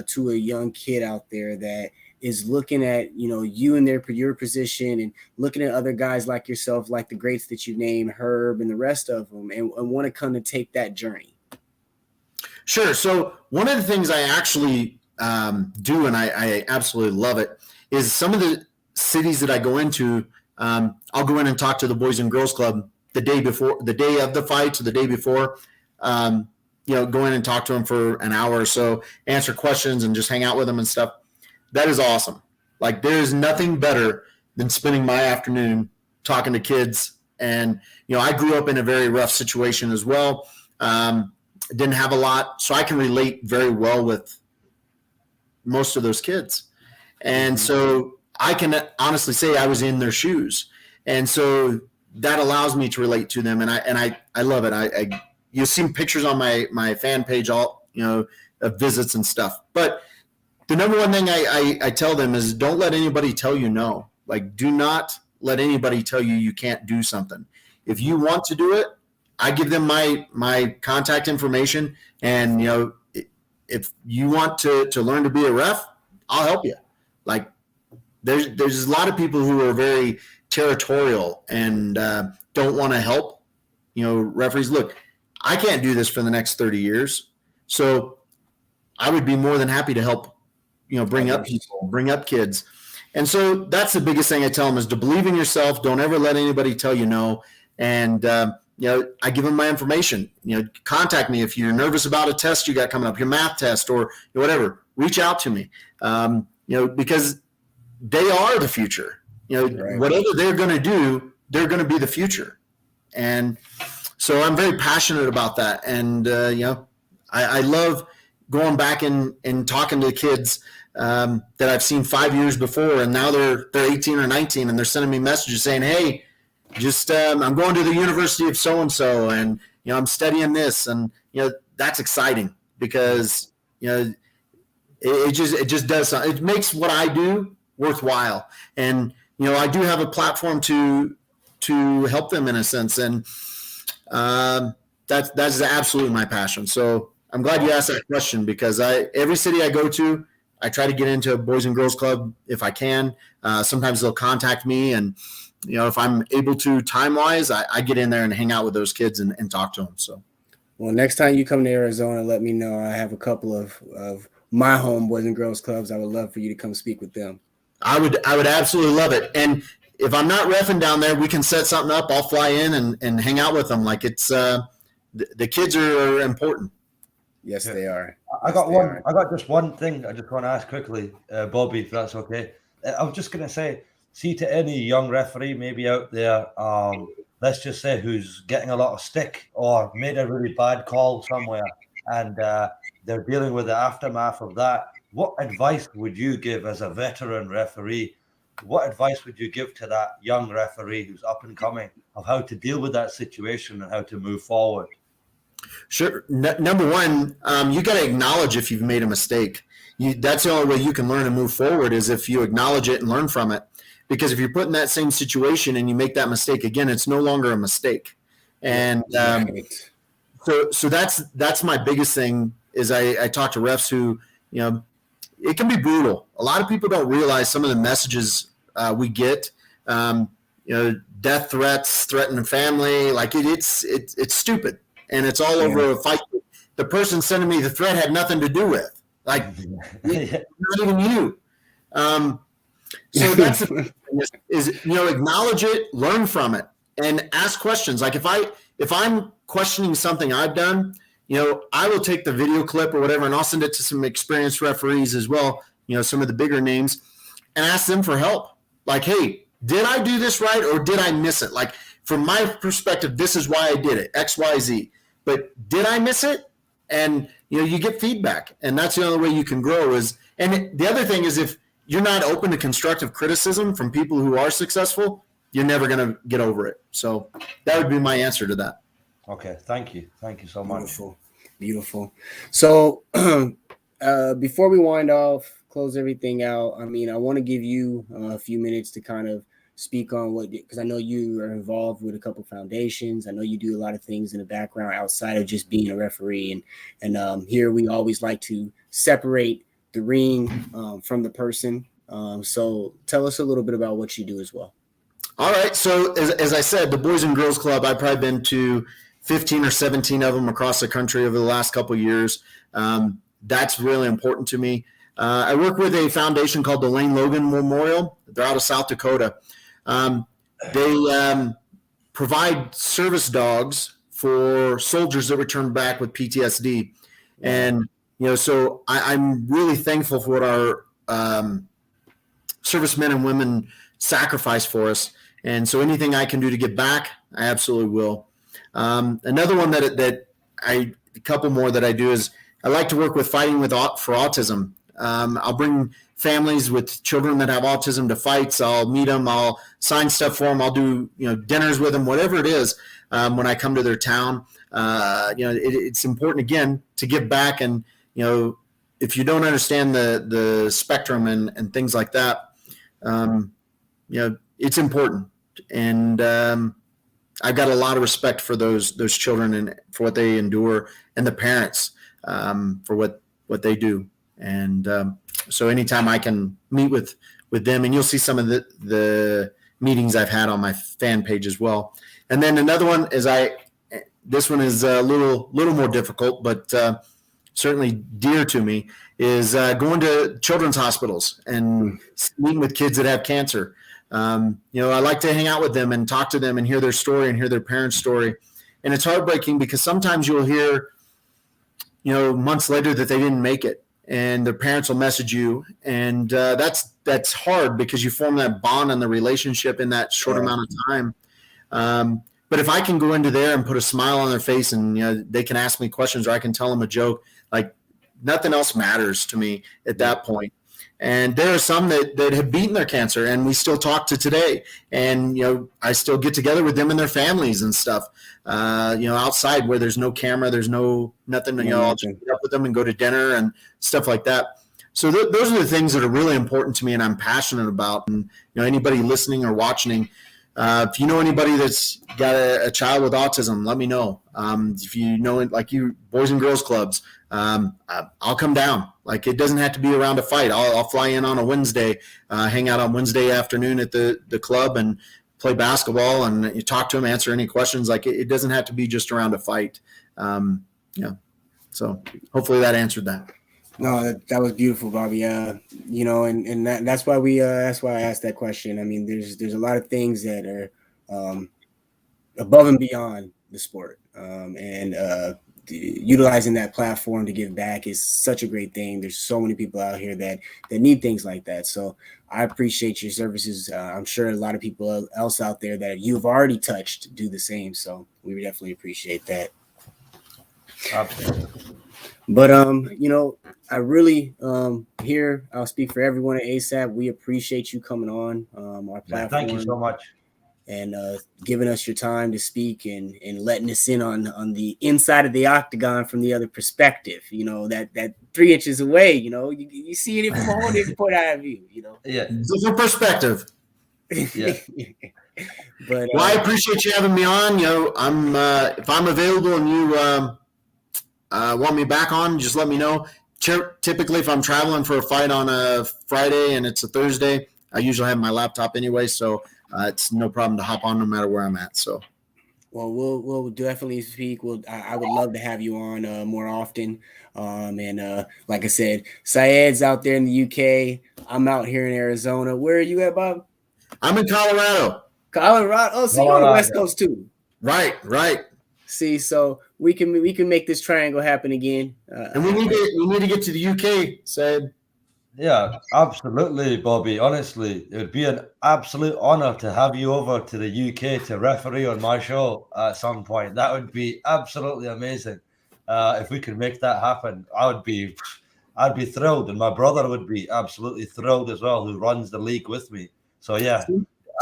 Speaker 2: to a young kid out there that is looking at, you in your position and looking at other guys like yourself, like the greats that you named, Herb and the rest of them, and want to come to take that journey?
Speaker 4: Sure. So one of the things I actually do, and I absolutely love it, is some of the cities that I go into, I'll go in and talk to the Boys and Girls Club the day of the fight, or the day before, go in and talk to them for an hour or so, answer questions and just hang out with them and stuff. That is awesome. Like, there's nothing better than spending my afternoon talking to kids. And, I grew up in a very rough situation as well. Didn't have a lot, so I can relate very well with most of those kids. And so I can honestly say I was in their shoes. And so that allows me to relate to them. And I love it. You've seen pictures on my fan page, of visits and stuff. But the number one thing I tell them is, don't let anybody tell you no. Like, do not let anybody tell you can't do something. If you want to do it, I give them my contact information. And, if you want to learn to be a ref, I'll help you. Like, there's a lot of people who are very territorial and don't want to help, referees. Look, I can't do this for the next 30 years. So I would be more than happy to help, bring up people, bring up kids. And so that's the biggest thing I tell them, is to believe in yourself. Don't ever let anybody tell you no. And, I give them my information. Contact me if you're nervous about a test you got coming up, your math test or whatever. Reach out to me, because they are the future.
Speaker 2: Right.
Speaker 4: Whatever they're going to do, they're going to be the future. And so I'm very passionate about that. And, I love going back and talking to the kids that I've seen 5 years before, and now they're 18 or 19, and they're sending me messages saying, hey, just I'm going to the University of so-and-so, and, I'm studying this. And, that's exciting because, it just does something. It makes what I do worthwhile. And, I do have a platform to help them in a sense. And that's absolutely my passion. So I'm glad you asked that question, because every city I go to, I try to get into a Boys and Girls Club if I can. Sometimes they'll contact me, and, if I'm able to time-wise, I get in there and hang out with those kids and talk to them. So,
Speaker 2: well, next time you come to Arizona, let me know. I have a couple of my home Boys and Girls Clubs. I would love for you to come speak with them.
Speaker 4: I would absolutely love it. And if I'm not reffing down there, we can set something up. I'll fly in and hang out with them. Like, it's the kids are important.
Speaker 2: Yes, they are.
Speaker 3: I got just one thing I just want to ask quickly, Bobby, if that's okay. I was just going to say, see, to any young referee maybe out there, let's just say, who's getting a lot of stick or made a really bad call somewhere, and they're dealing with the aftermath of that. What advice would you give as a veteran referee? What advice would you give to that young referee who's up and coming of how to deal with that situation and how to move forward?
Speaker 4: Sure. Number one, you got to acknowledge if you've made a mistake. That's the only way you can learn and move forward, is if you acknowledge it and learn from it. Because if you're put in that same situation and you make that mistake again, it's no longer a mistake. And so that's my biggest thing. Is I talk to refs who, it can be brutal. A lot of people don't realize some of the messages we get. Death threats, threatening family, like it's stupid, and it's all over a fight. The person sending me the threat had nothing to do with, like, not even you. So that's the thing, is acknowledge it, learn from it, and ask questions. Like, if I'm questioning something I've done, I will take the video clip or whatever, and I'll send it to some experienced referees as well, some of the bigger names, and ask them for help. Like, hey, did I do this right, or did I miss it? Like, from my perspective, this is why I did it, X, Y, Z. But did I miss it? And, you get feedback, and that's the only way you can grow and the other thing is, if you're not open to constructive criticism from people who are successful, you're never going to get over it. So that would be my answer to that.
Speaker 3: Okay. Thank you. Thank you so much.
Speaker 2: Beautiful. So Before we wind off, close everything out, I mean, I want to give you a few minutes to kind of speak on what, because I know you are involved with a couple foundations. I know you do a lot of things in the background outside of just being a referee. And here we always like to separate the ring from the person. So tell us a little bit about what you do as well.
Speaker 4: All right. So as I said, the Boys and Girls Club, I've probably been to 15 or 17 of them across the country over the last couple of years. That's really important to me. I work with a foundation called the Lane Logan Memorial. They're out of South Dakota. They provide service dogs for soldiers that return back with PTSD. And, so I'm really thankful for what our servicemen and women sacrifice for us. And so anything I can do to give back, I absolutely will. Another one a couple more that I do is I like to work with Fighting for Autism. I'll bring families with children that have autism to fights. I'll meet them. I'll sign stuff for them. I'll do, dinners with them, whatever it is. When I come to their town, it's important again to give back. And, if you don't understand the spectrum and things like that, it's important. And, I've got a lot of respect for those children and for what they endure, and the parents for what they do. And so anytime I can meet with them, and you'll see some of the meetings I've had on my fan page as well. And then another one is this one is a little more difficult, but certainly dear to me, is going to children's hospitals and meeting with kids that have cancer. I like to hang out with them and talk to them and hear their story and hear their parents' story. And it's heartbreaking because sometimes you'll hear, months later that they didn't make it, and their parents will message you. And that's hard because you form that bond and the relationship in that short amount of time. But if I can go into there and put a smile on their face and, they can ask me questions or I can tell them a joke, like nothing else matters to me at that point. And there are some that have beaten their cancer and we still talk to today. And, I still get together with them and their families and stuff, outside where there's no camera, there's nothing, I'll just meet up with them and go to dinner and stuff like that. So those are the things that are really important to me and I'm passionate about. And, anybody listening or watching, if you know anybody that's got a child with autism, let me know. If you know it, like you, Boys and Girls Clubs, I'll come down. Like it doesn't have to be around a fight. I'll fly in on a Wednesday, hang out on Wednesday afternoon at the club and play basketball and you talk to them, answer any questions. Like it doesn't have to be just around a fight. So hopefully that answered that.
Speaker 2: No, that was beautiful, Bobby. And that's why I asked that question. I mean, there's a lot of things that are above and beyond the sport, and utilizing that platform to give back is such a great thing. There's so many people out here that need things like that. So I appreciate your services. I'm sure a lot of people else out there that you've already touched do the same. So we definitely appreciate that.
Speaker 3: Absolutely.
Speaker 2: But I really I'll speak for everyone at ASAP. We appreciate you coming on our platform.
Speaker 3: Thank you so much.
Speaker 2: And giving us your time to speak and letting us in on the inside of the octagon from the other perspective. That 3 inches away. You see it from a whole different point of view.
Speaker 3: Yeah,
Speaker 4: different perspective.
Speaker 3: Yeah.
Speaker 2: But
Speaker 4: I appreciate you having me on. I'm if I'm available and you want me back on, just let me know. Typically, if I'm traveling for a fight on a Friday and it's a Thursday, I usually have my laptop anyway, so it's no problem to hop on no matter where I'm at. So,
Speaker 2: well, we'll definitely speak. I would love to have you on more often. And like I said, Syed's out there in the UK. I'm out here in Arizona. Where are you at, Bob?
Speaker 4: I'm in Colorado.
Speaker 2: Colorado. Oh, so you're on the West Coast too.
Speaker 4: Right.
Speaker 2: See, so we can make this triangle happen again.
Speaker 4: And we need to get to the UK, Syed.
Speaker 3: Yeah, absolutely, Bobby. Honestly, it would be an absolute honor to have you over to the UK to referee on my show at some point. That would be absolutely amazing. If we could make that happen, I'd be thrilled, and my brother would be absolutely thrilled as well, who runs the league with me. So yeah,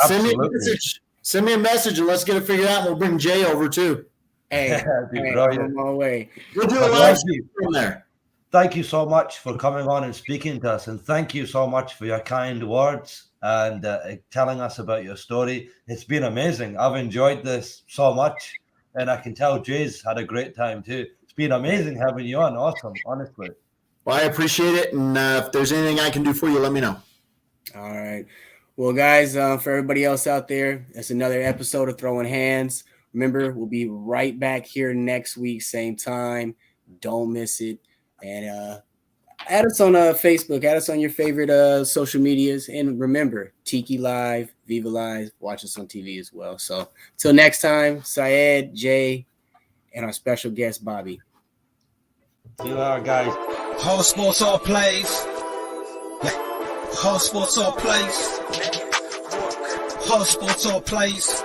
Speaker 3: absolutely.
Speaker 4: Send me a message and let's get it figured out. And we'll bring Jay over too.
Speaker 2: Hey, I'm on my way.
Speaker 4: We'll do a live stream from there.
Speaker 3: thank you so much for coming on and speaking to us. And thank you so much for your kind words and telling us about your story. It's been amazing. I've enjoyed this so much. And I can tell Jay's had a great time too. It's been amazing having you on. Awesome, honestly.
Speaker 4: Well, I appreciate it. And if there's anything I can do for you, let me know.
Speaker 2: All right. Well, guys, for everybody else out there, that's another episode of Throwing Hands. Remember, we'll be right back here next week, same time. Don't miss it. And add us on Facebook. Add us on your favorite social medias. And remember, Tiki Live, Viva Live, watch us on TV as well. So till next time, Syed, Jay, and our special guest, Bobby.
Speaker 3: See you later, guys.
Speaker 1: Whole sports, all plays. Yeah. Whole sports, all plays. Whole sports, all plays.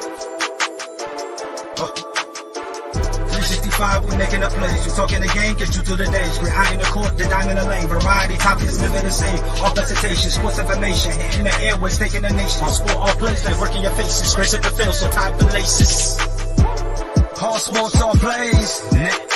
Speaker 1: 365, we making a plays. We talking the game, get you to the days. We're high in the court, the dime in the lane. Variety topics, living the same. All presentation, sports information. Hitting the airways, taking the nation. All sport, all plays, like working your faces. Grace at the field, so tie the laces. All sports, all plays.